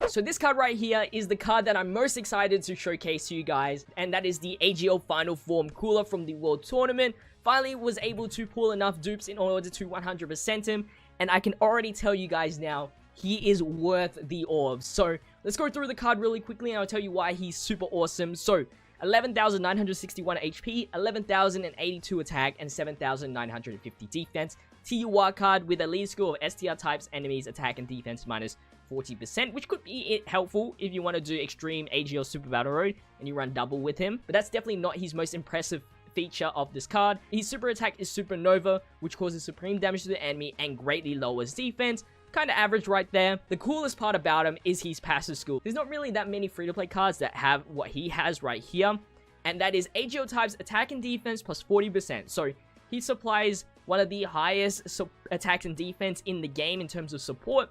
So this card right here is the card that I'm most excited to showcase to you guys, and that is the AGL Final Form Cooler from the World Tournament. Finally was able to pull enough dupes in order to 100% him, and I can already tell you guys now, he is worth the orbs. So let's go through the card really quickly and I'll tell you why he's super awesome. So 11,961 HP, 11,082 attack, and 7,950 defense. TUR card with a lead score of STR types, enemies, attack, and defense minus 40%, which could be helpful if you want to do extreme AGL Super Battle Road and you run double with him. But that's definitely not his most impressive feature of this card. His super attack is Supernova, which causes supreme damage to the enemy and greatly lowers defense. Kind of average right there. The coolest part about him is his passive skill. There's not really that many free-to-play cards that have what he has right here, and that is AGL types attack and defense plus 40%. So he supplies one of the highest attacks and defense in the game in terms of support.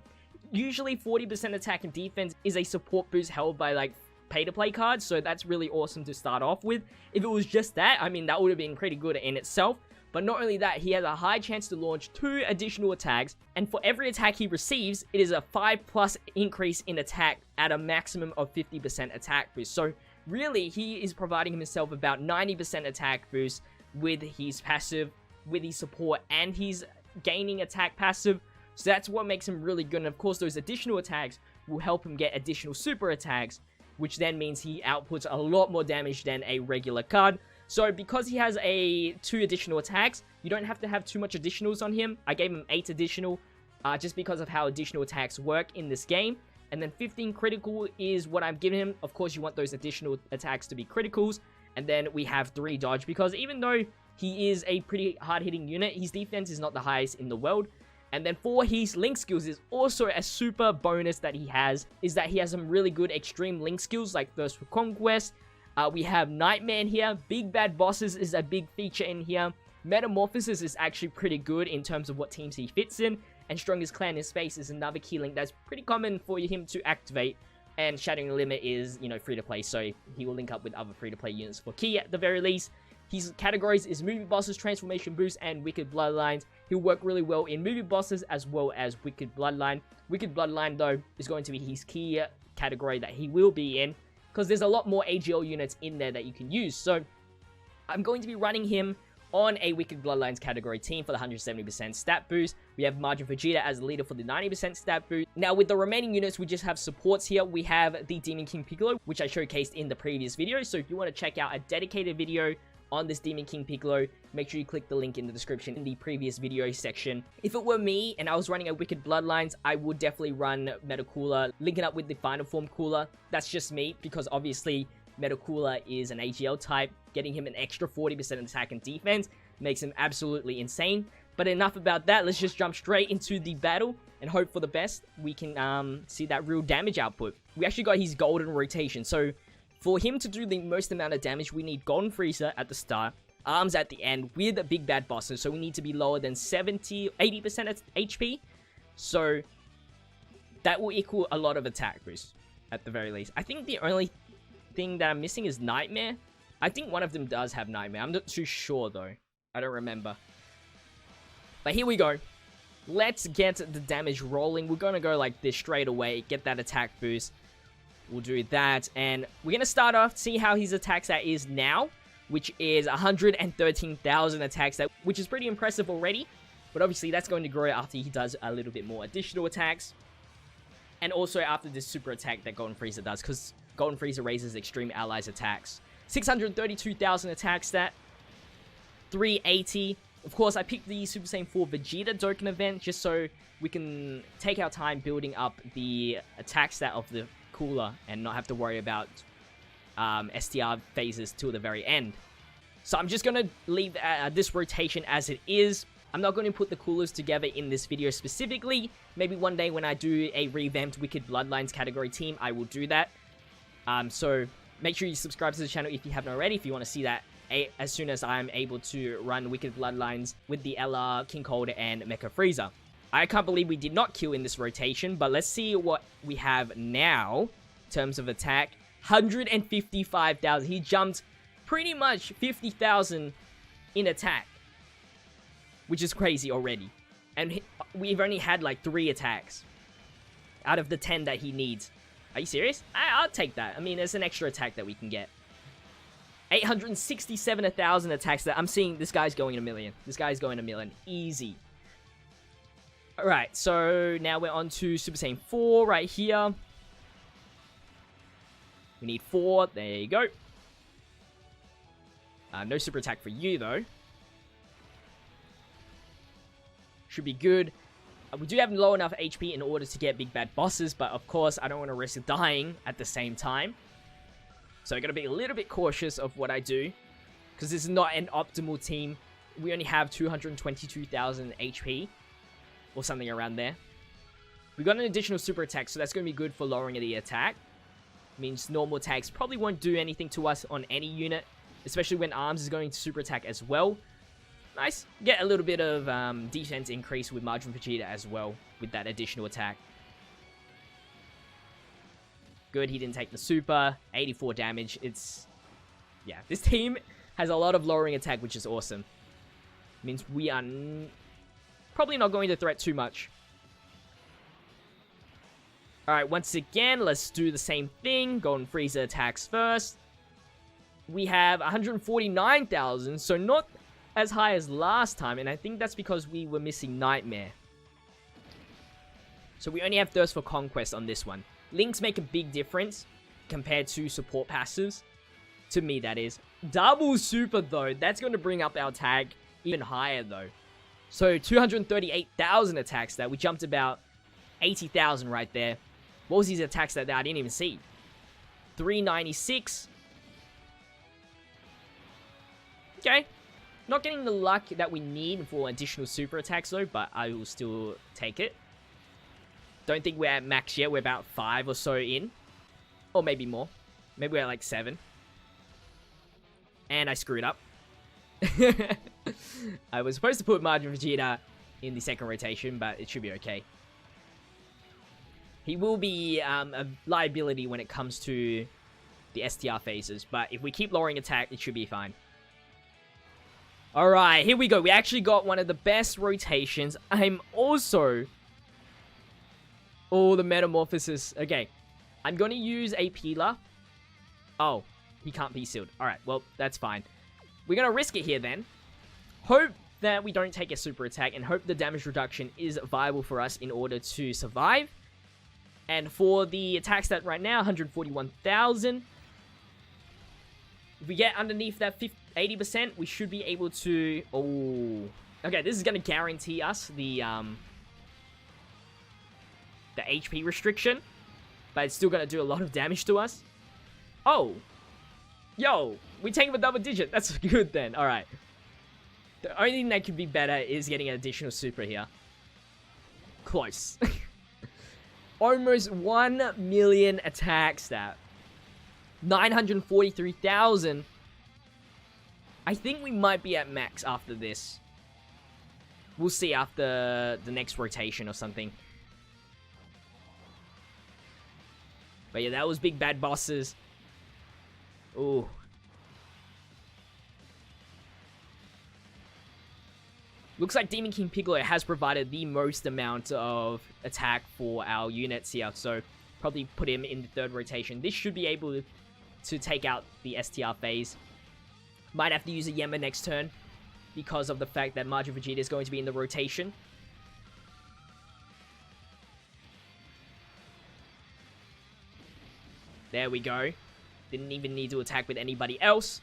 Usually 40% attack and defense is a support boost held by like pay-to-play cards, so that's really awesome to start off with. If it was just that, I mean, that would have been pretty good in itself. But not only that, he has a high chance to launch 2 additional attacks, and for every attack he receives, it is a 5+ increase in attack at a maximum of 50% attack boost. So really, he is providing himself about 90% attack boost with his passive, with his support, and he's gaining attack passive. So that's what makes him really good, and of course those additional attacks will help him get additional super attacks, which then means he outputs a lot more damage than a regular card. So because he has 2 additional attacks, you don't have to have too much additionals on him. I gave him 8 additional, just because of how additional attacks work in this game. And then 15 critical is what I'm giving him. Of course, you want those additional attacks to be criticals. And then we have 3 dodge, because even though he is a pretty hard-hitting unit, his defense is not the highest in the world. And then for his link skills is also a super bonus that he has, is that he has some really good extreme link skills like Thirst for Conquest. We have Nightmare in here. Big Bad Bosses is a big feature in here. Metamorphosis is actually pretty good in terms of what teams he fits in. And Strongest Clan in Space is another key link that's pretty common for him to activate. And Shattering Limit is, you know, free-to-play, so he will link up with other free-to-play units for key at the very least. His categories is Movie Bosses, Transformation Boost, and Wicked Bloodlines. He'll work really well in Movie Bosses as well as Wicked Bloodline. Wicked Bloodline, though, is going to be his key category that he will be in, because there's a lot more AGL units in there that you can use. So I'm going to be running him on a Wicked Bloodlines category team for the 170% stat boost. We have Margin Vegeta as the leader for the 90% stat boost. Now, with the remaining units, we just have supports here. We have the Demon King Piccolo, which I showcased in the previous video. So if you want to check out a dedicated video on this Demon King Piccolo, make sure you click the link in the description in the previous video section. If it were me and I was running a Wicked Bloodlines, I would definitely run Meta Cooler, linking up with the Final Form Cooler. That's just me, because obviously Meta Cooler is an AGL type. Getting him an extra 40% attack and defense makes him absolutely insane. But enough about that, let's just jump straight into the battle and hope for the best. We can see that real damage output. We actually got his golden rotation, so for him to do the most amount of damage, we need Golden Freezer at the start, Arms at the end with a Big Bad Bosses, so we need to be lower than 80% HP, so that will equal a lot of attack boost, at the very least. I think the only thing that I'm missing is Nightmare. I think one of them does have Nightmare. I'm not too sure, though. I don't remember. But here we go. Let's get the damage rolling. We're gonna go like this straight away, get that attack boost. We'll do that, and we're going to start off, see how his attack stat is now, which is 113,000 attack stat, which is pretty impressive already, but obviously that's going to grow after he does a little bit more additional attacks, and also after this super attack that Golden Freezer does, because Golden Freezer raises extreme allies attacks. 632,000 attack stat, 380. Of course, I picked the Super Saiyan 4 Vegeta token event, just so we can take our time building up the attack stat of the Cooler and not have to worry about STR phases till the very end. So I'm just going to leave this rotation as it is. I'm not going to put the coolers together in this video specifically. Maybe one day when I do a revamped Wicked Bloodlines category team, I will do that. So make sure you subscribe to the channel if you haven't already, if you want to see that as soon as I'm able to run Wicked Bloodlines with the LR, King Cold, and Mecha Frieza. I can't believe we did not kill in this rotation, but let's see what we have now in terms of attack. 155,000. He jumped pretty much 50,000 in attack, which is crazy already. And we've only had like 3 attacks out of the 10 that he needs. Are you serious? I'll take that. I mean, there's an extra attack that we can get. 867 1,000 attacks that I'm seeing. This guy's going a million. This guy's going a million. Easy. Alright, so now we're on to Super Saiyan 4 right here. We need 4. There you go. No super attack for you, though. Should be good. We do have low enough HP in order to get big bad bosses, but of course, I don't want to risk dying at the same time. So I gotta be a little bit cautious of what I do, because this is not an optimal team. We only have 222,000 HP, or something around there. We got an additional super attack, so that's gonna be good for lowering the attack. Means normal attacks probably won't do anything to us on any unit, especially when Arms is going to super attack as well. Nice. Get a little bit of defense increase with Majin Vegeta as well with that additional attack. Good, he didn't take the super. 84 damage. It's... yeah, this team has a lot of lowering attack, which is awesome. Means we are probably not going to threat too much. Alright, once again, let's do the same thing. Golden Frieza attacks first. We have 149,000, so not as high as last time, and I think that's because we were missing Nightmare. So we only have Thirst for Conquest on this one. Links make a big difference compared to support passives. To me, that is. Double Super, though, that's going to bring up our tag even higher, though. So 238,000 attacks that we jumped about 80,000 right there. What was his attacks that I didn't even see? 396. Okay. Not getting the luck that we need for additional super attacks, though, but I will still take it. Don't think we're at max yet. We're about 5 or so in. Or maybe more. Maybe we're at like 7. And I screwed up. I was supposed to put Majin Vegeta in the second rotation, but it should be okay. He will be a liability when it comes to the STR phases, but if we keep lowering attack, it should be fine. Alright, here we go. We actually got one of the best rotations. I'm also... oh, the Metamorphosis. Okay, I'm going to use a Peeler. Oh, he can't be sealed. Alright, well, that's fine. We're going to risk it here then. Hope that we don't take a super attack and hope the damage reduction is viable for us in order to survive. And for the attack stat right now, 141,000. If we get underneath that 80%, we should be able to... oh. Okay, this is going to guarantee us the HP restriction. But it's still going to do a lot of damage to us. Oh. Yo, we take him a double digit. That's good then. Alright. The only thing that could be better is getting an additional super here. Close. Almost 1 million attack stat. 943,000. I think we might be at max after this. We'll see after the next rotation or something. But yeah, that was big bad bosses. Ooh. Looks like Demon King Piccolo has provided the most amount of attack for our units here. So, probably put him in the third rotation. This should be able to take out the STR phase. Might have to use a Yemma next turn because of the fact that Majin Vegeta is going to be in the rotation. There we go. Didn't even need to attack with anybody else.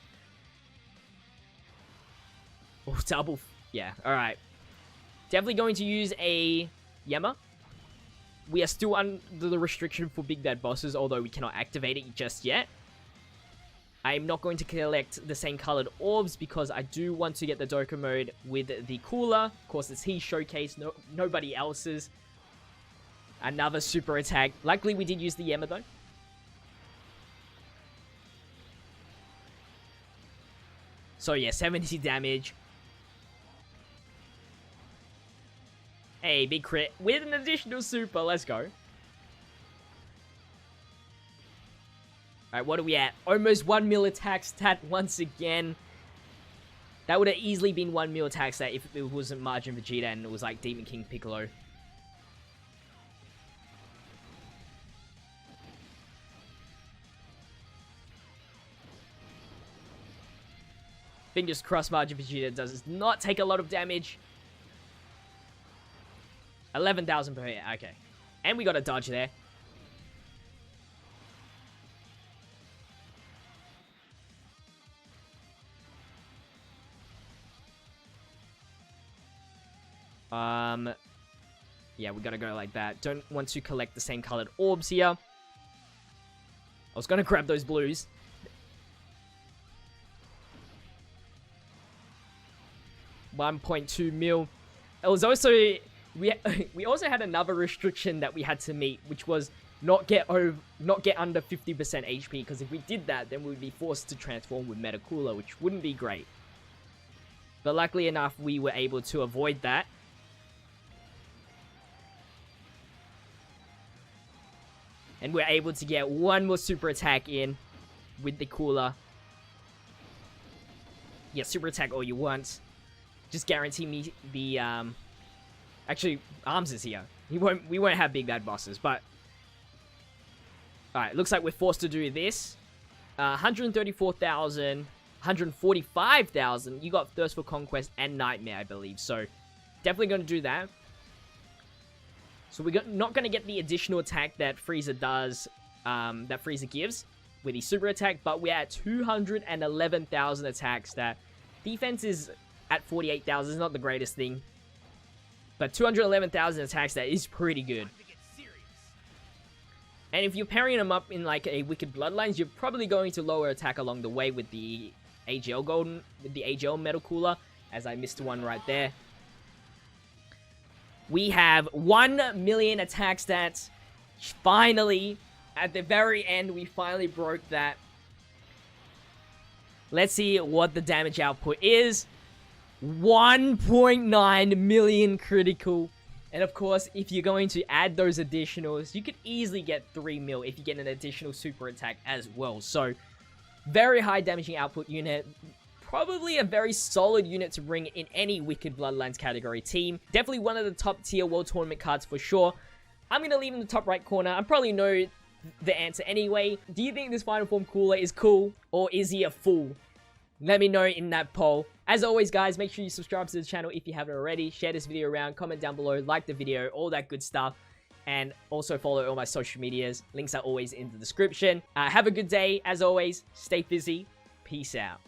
Oh, double. Yeah, alright. Definitely going to use a Yemma. We are still under the restriction for big bad bosses, although we cannot activate it just yet. I'm not going to collect the same colored orbs because I do want to get the Doka mode with the cooler. Of course, it's his showcase, nobody else's. Another super attack. Luckily, we did use the Yemma, though. So, yeah, 70 damage. Hey, big crit with an additional super. Let's go. Alright, what are we at? Almost 1 mil attack stat once again. That would have easily been 1 mil attack stat if it wasn't Majin Vegeta and it was like Demon King Piccolo. Fingers crossed Margin Vegeta does not take a lot of damage. 11,000 per hit. Okay. And we got a dodge there. Yeah, we gotta go like that. Don't want to collect the same colored orbs here. I was gonna grab those blues. $1.2 mil. It was also... We also had another restriction that we had to meet, which was not get under 50% HP, because if we did that, then we would be forced to transform with Metacooler, which wouldn't be great. But luckily enough, we were able to avoid that. And we're able to get one more super attack in with the cooler. Yeah, super attack all you want. Just guarantee me the, Actually, Arms is here. We won't have big bad bosses, but... Alright, looks like we're forced to do this. 134,000, 145,000. You got Thirst for Conquest and Nightmare, I believe. So, definitely going to do that. So we're not going to get the additional attack that Frieza does, that Frieza gives with his super attack, but we're at 211,000 attacks. That defense is at 48,000. It's not the greatest thing, but 211,000 attacks, that is pretty good. And if you're pairing them up in like a Wicked Bloodlines, you're probably going to lower attack along the way with the AGL Metal Cooler, as I missed one right there. We have 1 million attack stats. Finally, at the very end, we finally broke that. Let's see what the damage output is. 1.9 million critical. And of course, if you're going to add those additionals, you could easily get 3 mil if you get an additional super attack as well. So, very high damaging output unit. Probably a very solid unit to bring in any Wicked Bloodlines category team. Definitely one of the top tier World Tournament cards for sure. I'm going to leave in the top right corner. I probably know the answer anyway. Do you think this Final Form Cooler is cool, or is he a fool? Let me know in that poll. As always, guys, make sure you subscribe to the channel if you haven't already. Share this video around, comment down below, like the video, all that good stuff. And also follow all my social medias. Links are always in the description. Have a good day. As always, stay fizzy. Peace out.